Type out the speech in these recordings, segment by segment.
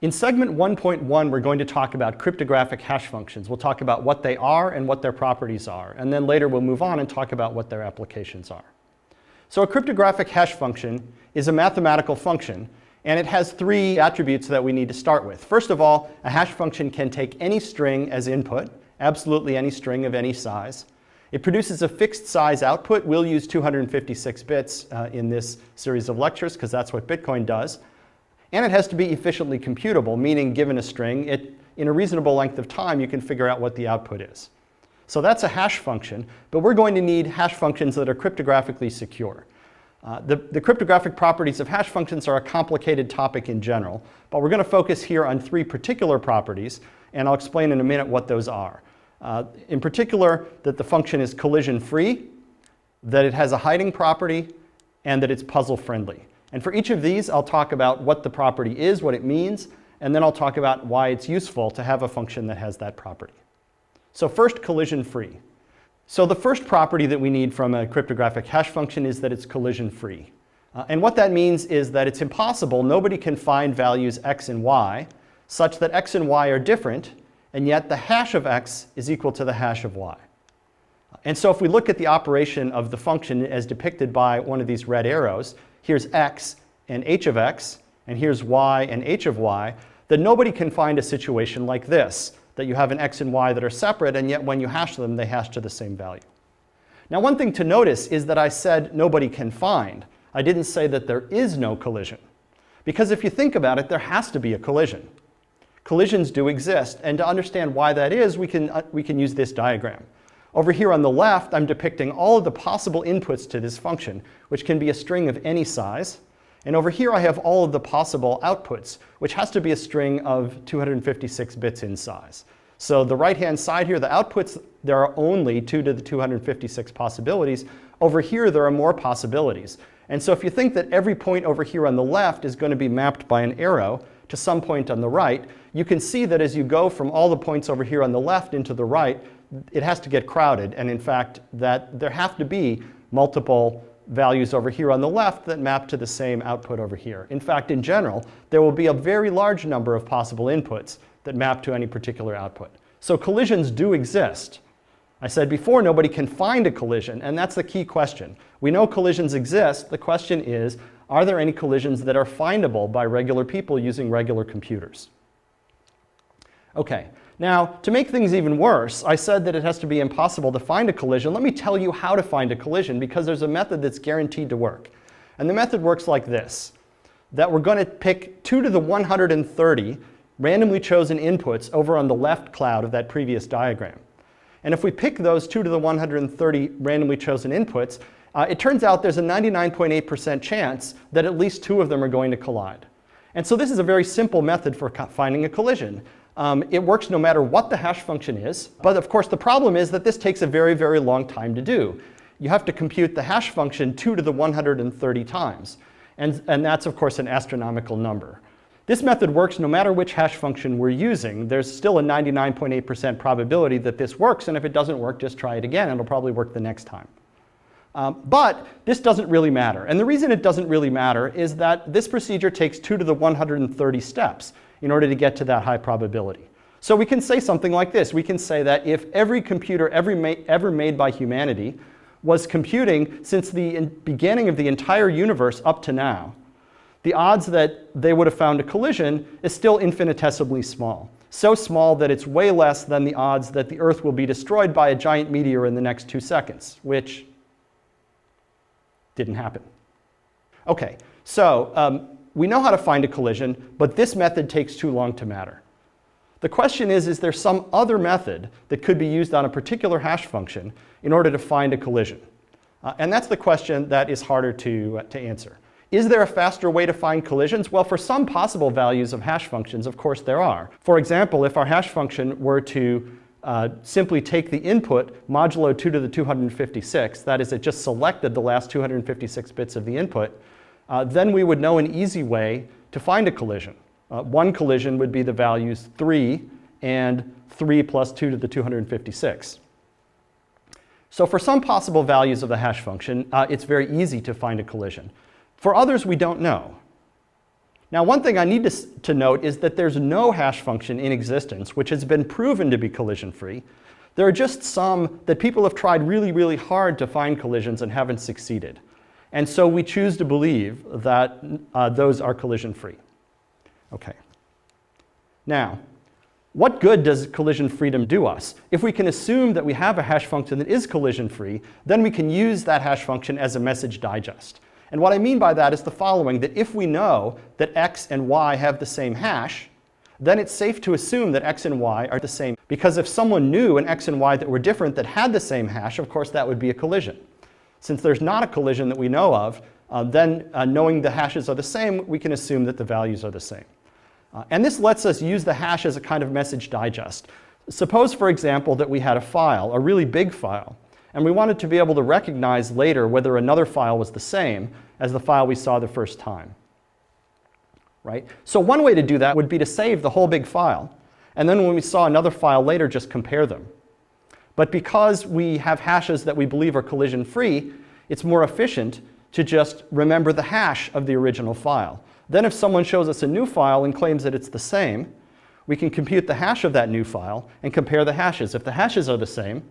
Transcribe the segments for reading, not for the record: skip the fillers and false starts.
In segment 1.1, we're going to talk about cryptographic hash functions. We'll talk about what they are and what their properties are, and then later we'll move on and talk about what their applications are. So a cryptographic hash function is a mathematical function, and it has three attributes that we need to start with. First of all, a hash function can take any string as input, absolutely any string of any size. It produces a fixed size output. We'll use 256 bits in this series of lectures because that's what Bitcoin does. And it has to be efficiently computable, meaning given a string, in a reasonable length of time, you can figure out what the output is. So that's a hash function, but we're going to need hash functions that are cryptographically secure. The cryptographic properties of hash functions are a complicated topic in general, but we're going to focus here on three particular properties, and I'll explain in a minute what those are. In particular, that the function is collision-free, that it has a hiding property, and that it's puzzle-friendly. And for each of these, I'll talk about what the property is, what it means, and then I'll talk about why it's useful to have a function that has that property. So first, collision-free. So the first property that we need from a cryptographic hash function is that it's collision-free. And what that means is that it's impossible, nobody can find values x and y such that x and y are different, and yet the hash of x is equal to the hash of y. And so if we look at the operation of the function as depicted by one of these red arrows, here's x and h of x, and here's y and h of y, then nobody can find a situation like this, that you have an x and y that are separate, and yet when you hash them, they hash to the same value. Now, one thing to notice is that I said nobody can find. I didn't say that there is no collision. Because if you think about it, there has to be a collision. Collisions do exist, and to understand why that is, we can use this diagram. Over here on the left, I'm depicting all of the possible inputs to this function, which can be a string of any size. And over here, I have all of the possible outputs, which has to be a string of 256 bits in size. So the right-hand side here, the outputs, there are only 2 to the 256 possibilities. Over here, there are more possibilities. And so if you think that every point over here on the left is going to be mapped by an arrow to some point on the right, you can see that as you go from all the points over here on the left into the right, it has to get crowded, and in fact, that there have to be multiple values over here on the left that map to the same output over here. In fact, in general, there will be a very large number of possible inputs that map to any particular output. So collisions do exist. I said before, nobody can find a collision, and that's the key question. We know collisions exist. The question is, are there any collisions that are findable by regular people using regular computers? Okay. Now, to make things even worse, I said that it has to be impossible to find a collision. Let me tell you how to find a collision, because there's a method that's guaranteed to work. And the method works like this, that we're going to pick 2 to the 130 randomly chosen inputs over on the left cloud of that previous diagram. And if we pick those 2 to the 130 randomly chosen inputs, it turns out there's a 99.8% chance that at least 2 of them are going to collide. And so this is a very simple method for finding a collision. It works no matter what the hash function is, but of course the problem is that this takes a very, very long time to do. You have to compute the hash function 2 to the 130 times, and that's of course an astronomical number. This method works no matter which hash function we're using. There's still a 99.8% probability that this works, and if it doesn't work, just try it again, and it'll probably work the next time. But this doesn't really matter, and the reason it doesn't really matter is that this procedure takes 2 to the 130 steps in order to get to that high probability. So we can say something like this. We can say that if every computer ever made by humanity was computing since the beginning of the entire universe up to now, the odds that they would have found a collision is still infinitesimally small. So small that it's way less than the odds that the Earth will be destroyed by a giant meteor in the next 2 seconds, which didn't happen. Okay, so we know how to find a collision, but this method takes too long to matter. The question is there some other method that could be used on a particular hash function in order to find a collision? And that's the question that is harder to answer. Is there a faster way to find collisions? Well, for some possible values of hash functions, of course there are. For example, if our hash function were to simply take the input modulo 2 to the 256, that is, it just selected the last 256 bits of the input, then we would know an easy way to find a collision. One collision would be the values 3 and 3 plus 2 to the 256. So for some possible values of the hash function, it's very easy to find a collision. For others, we don't know. Now, one thing I need to note is that there's no hash function in existence which has been proven to be collision-free. There are just some that people have tried really, really hard to find collisions and haven't succeeded. And so we choose to believe that those are collision-free. Okay. Now, what good does collision freedom do us? If we can assume that we have a hash function that is collision-free, then we can use that hash function as a message digest. And what I mean by that is the following, that if we know that x and y have the same hash, then it's safe to assume that x and y are the same. Because if someone knew an x and y that were different that had the same hash, of course that would be a collision. Since there's not a collision that we know of, then knowing the hashes are the same, we can assume that the values are the same. And this lets us use the hash as a kind of message digest. Suppose, for example, that we had a file, a really big file, and we wanted to be able to recognize later whether another file was the same as the file we saw the first time. Right? So one way to do that would be to save the whole big file, and then when we saw another file later, just compare them. But because we have hashes that we believe are collision-free, it's more efficient to just remember the hash of the original file. Then if someone shows us a new file and claims that it's the same, we can compute the hash of that new file and compare the hashes. If the hashes are the same,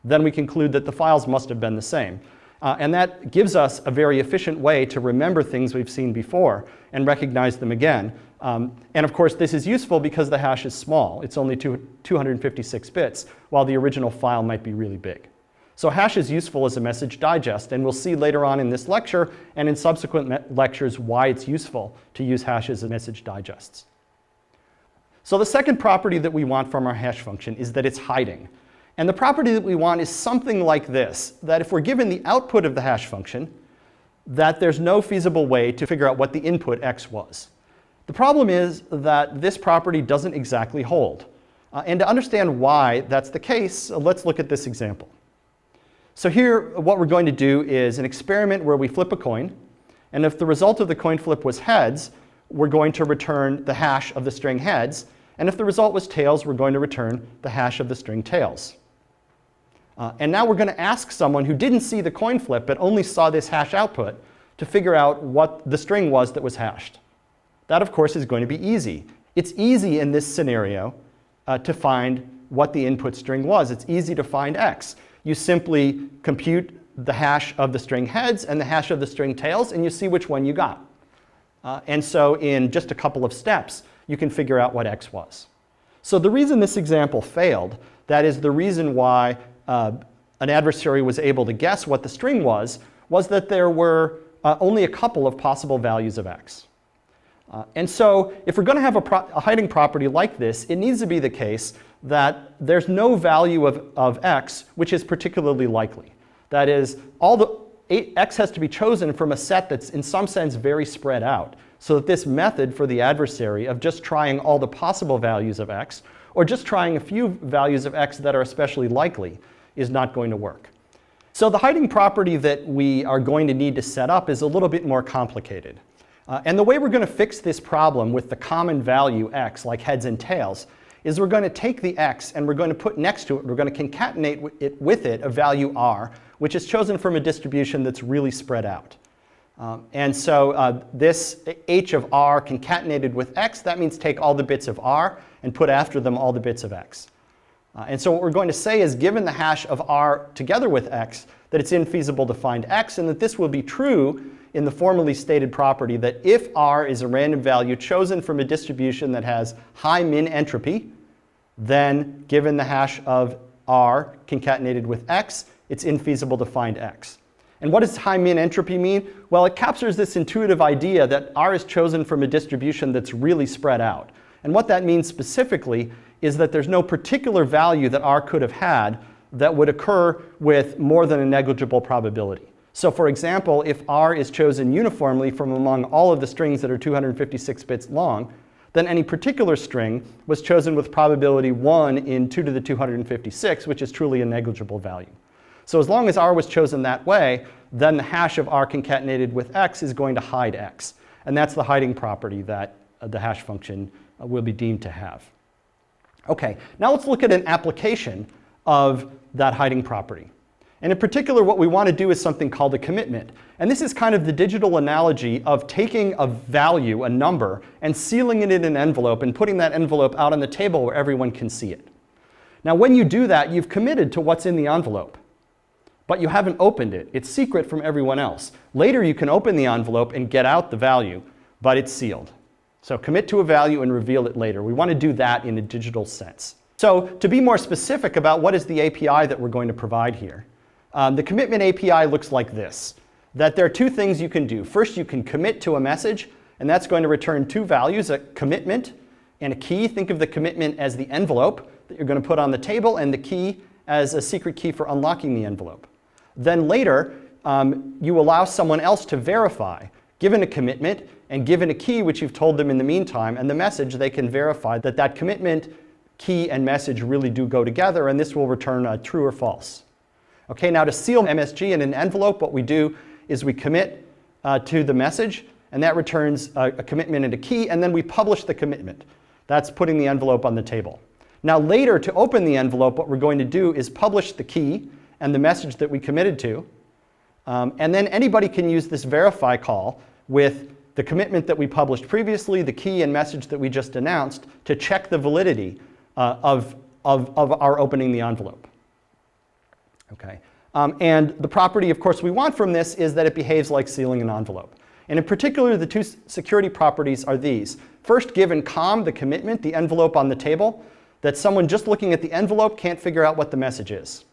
then we conclude that the files must have been the same. And that gives us a very efficient way to remember things we've seen before and recognize them again. And of course, this is useful because the hash is small. It's only 256 bits, while the original file might be really big. So hash is useful as a message digest, and we'll see later on in this lecture and in subsequent lectures why it's useful to use hashes as message digests. So the second property that we want from our hash function is that it's hiding. And the property that we want is something like this, that if we're given the output of the hash function, that there's no feasible way to figure out what the input x was. The problem is that this property doesn't exactly hold. And to understand why that's the case, let's look at this example. So here, what we're going to do is an experiment where we flip a coin, and if the result of the coin flip was heads, we're going to return the hash of the string heads, and if the result was tails, we're going to return the hash of the string tails. And now we're going to ask someone who didn't see the coin flip but only saw this hash output to figure out what the string was that was hashed. That, of course, is going to be easy. It's easy in this scenario to find what the input string was. It's easy to find x. You simply compute the hash of the string heads and the hash of the string tails, and you see which one you got. And so in just a couple of steps, you can figure out what x was. So the reason this example failed, that is the reason why an adversary was able to guess what the string was that there were only a couple of possible values of x. And so if we're going to have a hiding property like this, it needs to be the case that there's no value of x which is particularly likely. That is, x has to be chosen from a set that's in some sense very spread out, so that this method for the adversary of just trying all the possible values of x, or just trying a few values of x that are especially likely, is not going to work. So the hiding property that we are going to need to set up is a little bit more complicated. And the way we're going to fix this problem with the common value x, like heads and tails, is we're going to take the x and we're going to put next to it, we're going to concatenate with it a value r, which is chosen from a distribution that's really spread out. And so this h of r concatenated with x, that means take all the bits of r and put after them all the bits of x. And so what we're going to say is, given the hash of r together with x, that it's infeasible to find x, and that this will be true in the formally stated property that if r is a random value chosen from a distribution that has high min entropy, then given the hash of r concatenated with x, it's infeasible to find x. And what does high min entropy mean? Well, it captures this intuitive idea that r is chosen from a distribution that's really spread out. And what that means specifically is that there's no particular value that r could have had that would occur with more than a negligible probability. So for example, if r is chosen uniformly from among all of the strings that are 256 bits long, then any particular string was chosen with probability 1 in 2 to the 256, which is truly a negligible value. So as long as r was chosen that way, then the hash of r concatenated with x is going to hide x. And that's the hiding property that the hash function will be deemed to have. Okay, now let's look at an application of that hiding property. And in particular, what we want to do is something called a commitment. And this is kind of the digital analogy of taking a value, a number, and sealing it in an envelope and putting that envelope out on the table where everyone can see it. Now, when you do that, you've committed to what's in the envelope, but you haven't opened it. It's secret from everyone else. Later, you can open the envelope and get out the value, but it's sealed. So commit to a value and reveal it later. We want to do that in a digital sense. So to be more specific about what is the API that we're going to provide here, the commitment API looks like this, that there are two things you can do. First, you can commit to a message, and that's going to return two values, a commitment and a key. Think of the commitment as the envelope that you're going to put on the table, and the key as a secret key for unlocking the envelope. Then later, you allow someone else to verify, given a commitment and given a key which you've told them in the meantime, and the message, they can verify that that commitment, key, and message really do go together, and this will return true or false. Okay, now to seal MSG in an envelope, what we do is we commit to the message, and that returns a commitment and a key, and then we publish the commitment. That's putting the envelope on the table. Now later, to open the envelope, what we're going to do is publish the key and the message that we committed to, and then anybody can use this verify call with the commitment that we published previously, the key and message that we just announced, to check the validity of our opening the envelope. Okay. And the property, of course, we want from this is that it behaves like sealing an envelope. And in particular, the two security properties are these. First, given COM, the commitment, the envelope on the table, that someone just looking at the envelope can't figure out what the message is.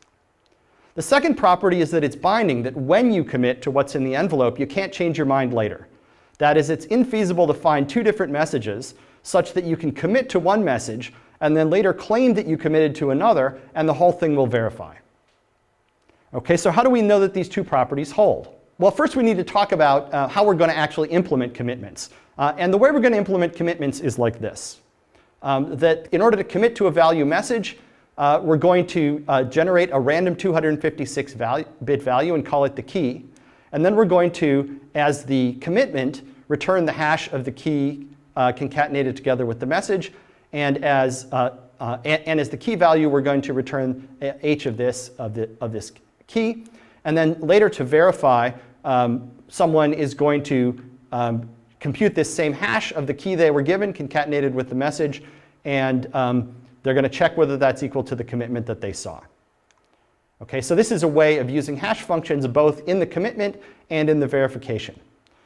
The second property is that it's binding, that when you commit to what's in the envelope, you can't change your mind later. That is, it's infeasible to find two different messages such that you can commit to one message and then later claim that you committed to another, and the whole thing will verify. Okay, so how do we know that these two properties hold? Well, first we need to talk about how we're going to actually implement commitments. And the way we're going to implement commitments is like this. That in order to commit to a value message, we're going to generate a random 256-bit value and call it the key. And then we're going to, as the commitment, return the hash of the key concatenated together with the message. And as the key value, we're going to return h of this key. And then later, to verify, someone is going to compute this same hash of the key they were given, concatenated with the message, and they're going to check whether that's equal to the commitment that they saw. Okay, so this is a way of using hash functions both in the commitment and in the verification.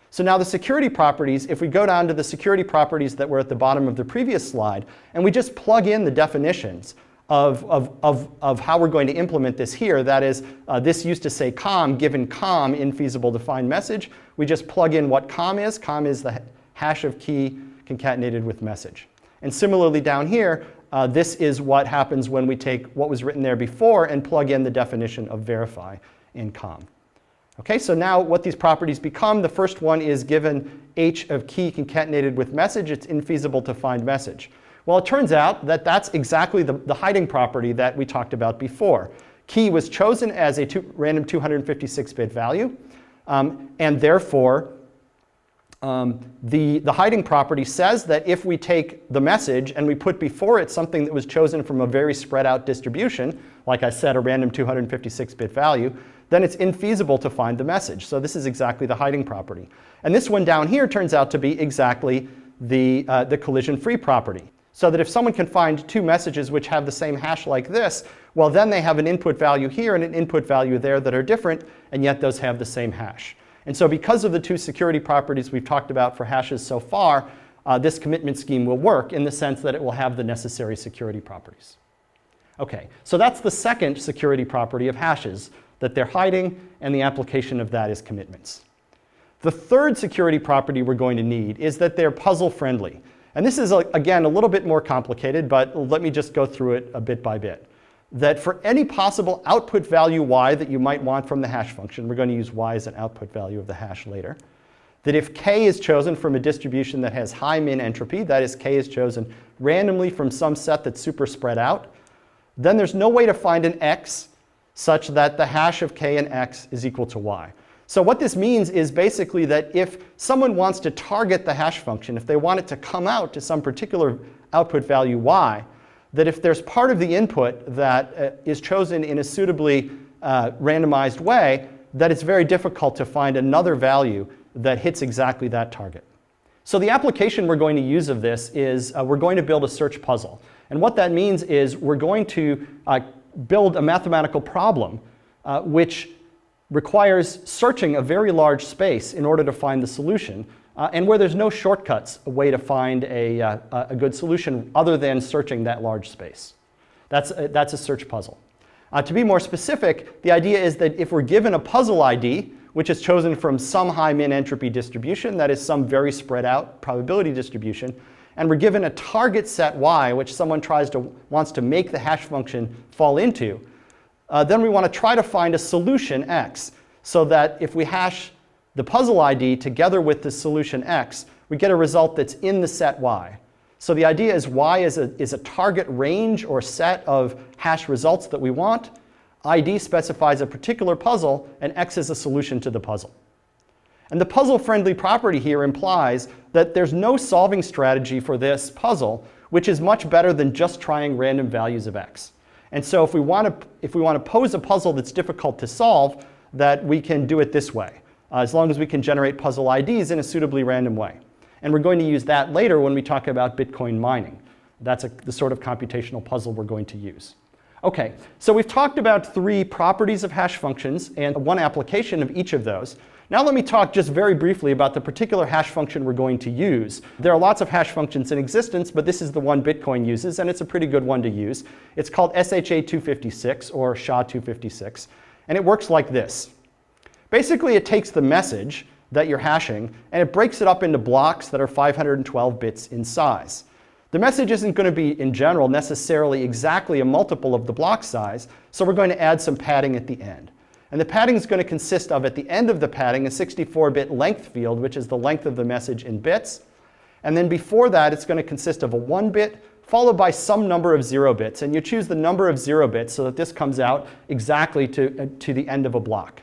So now the security properties, if we go down to the security properties that were at the bottom of the previous slide, and we just plug in the definitions of how we're going to implement this here, that is, this used to say COM, given COM, infeasible defined message, we just plug in what COM is. COM is the hash of key concatenated with message. And similarly down here, this is what happens when we take what was written there before and plug in the definition of verify in COM. Okay, so now what these properties become, the first one is given h of key concatenated with message, it's infeasible to find message. Well, it turns out that that's exactly the hiding property that we talked about before. Key was chosen as a random 256-bit value, and therefore the hiding property says that if we take the message and we put before it something that was chosen from a very spread out distribution, like I said, a random 256-bit value, then it's infeasible to find the message. So this is exactly the hiding property. And this one down here turns out to be exactly the collision-free property. So that if someone can find two messages which have the same hash like this, well, then they have an input value here and an input value there that are different, and yet those have the same hash. And so because of the two security properties we've talked about for hashes so far, this commitment scheme will work in the sense that it will have the necessary security properties. Okay, so that's the second security property of hashes, that they're hiding, and the application of that is commitments. The third security property we're going to need is that they're puzzle-friendly. And this is, again, a little bit more complicated, but let me just go through it a bit by bit. That for any possible output value y that you might want from the hash function, we're going to use y as an output value of the hash later, that if k is chosen from a distribution that has high min entropy, that is, k is chosen randomly from some set that's super spread out, then there's no way to find an x such that the hash of k and x is equal to y. So what this means is basically that if someone wants to target the hash function, if they want it to come out to some particular output value y, that if there's part of the input that is chosen in a suitably randomized way that it's very difficult to find another value that hits exactly that target. So the application we're going to use of this is we're going to build a search puzzle. And what that means is we're going to build a mathematical problem which requires searching a very large space in order to find the solution, and where there's no shortcuts, a way to find a good solution other than searching that large space. That's a search puzzle. To be more specific, the idea is that if we're given a puzzle ID, which is chosen from some high min entropy distribution, that is some very spread out probability distribution, and we're given a target set Y, which someone wants to make the hash function fall into, then we want to try to find a solution X, so that if we hash the puzzle ID together with the solution X, we get a result that's in the set Y. So the idea is Y is a target range or set of hash results that we want. ID specifies a particular puzzle, and X is a solution to the puzzle. And the puzzle-friendly property here implies that there's no solving strategy for this puzzle, which is much better than just trying random values of X. And so if we want to pose a puzzle that's difficult to solve, that we can do it this way, as long as we can generate puzzle IDs in a suitably random way. And we're going to use that later when we talk about Bitcoin mining. That's the sort of computational puzzle we're going to use. Okay, so we've talked about 3 properties of hash functions and 1 application of each of those. Now let me talk just very briefly about the particular hash function we're going to use. There are lots of hash functions in existence, but this is the one Bitcoin uses, and it's a pretty good one to use. It's called SHA-256 or SHA-256, and it works like this. Basically, it takes the message that you're hashing, and it breaks it up into blocks that are 512 bits in size. The message isn't going to be, in general, necessarily exactly a multiple of the block size, so we're going to add some padding at the end. And the padding is going to consist of, at the end of the padding, a 64-bit length field, which is the length of the message in bits. And then before that, it's going to consist of a 1-bit, followed by some number of 0 bits. And you choose the number of 0 bits so that this comes out exactly to the end of a block.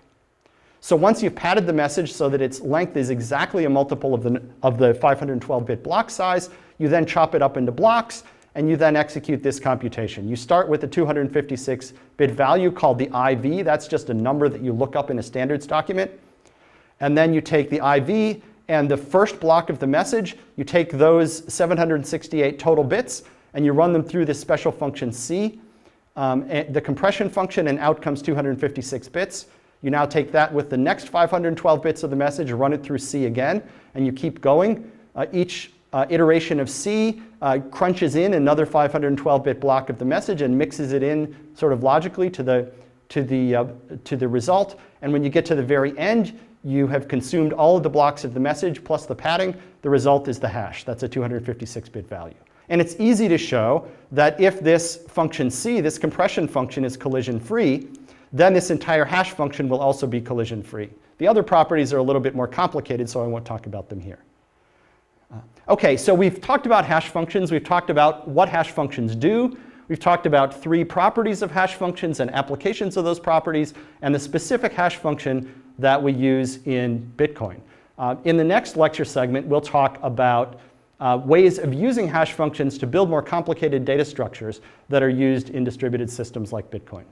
So once you've padded the message so that its length is exactly a multiple of the 512-bit block size, you then chop it up into blocks, and you then execute this computation. You start with a 256-bit value called the IV. That's just a number that you look up in a standards document. And then you take the IV and the first block of the message. You take those 768 total bits, and you run them through this special function C, the compression function, and out comes 256 bits. You now take that with the next 512 bits of the message, run it through C again, and you keep going. Each iteration of C crunches in another 512-bit block of the message and mixes it in sort of logically to the result. And when you get to the very end, you have consumed all of the blocks of the message plus the padding. The result is the hash. That's a 256-bit value. And it's easy to show that if this function C, this compression function, is collision-free, then this entire hash function will also be collision-free. The other properties are a little bit more complicated, so I won't talk about them here. Okay, so we've talked about hash functions. We've talked about what hash functions do. We've talked about 3 properties of hash functions and applications of those properties, and the specific hash function that we use in Bitcoin. In the next lecture segment, we'll talk about ways of using hash functions to build more complicated data structures that are used in distributed systems like Bitcoin.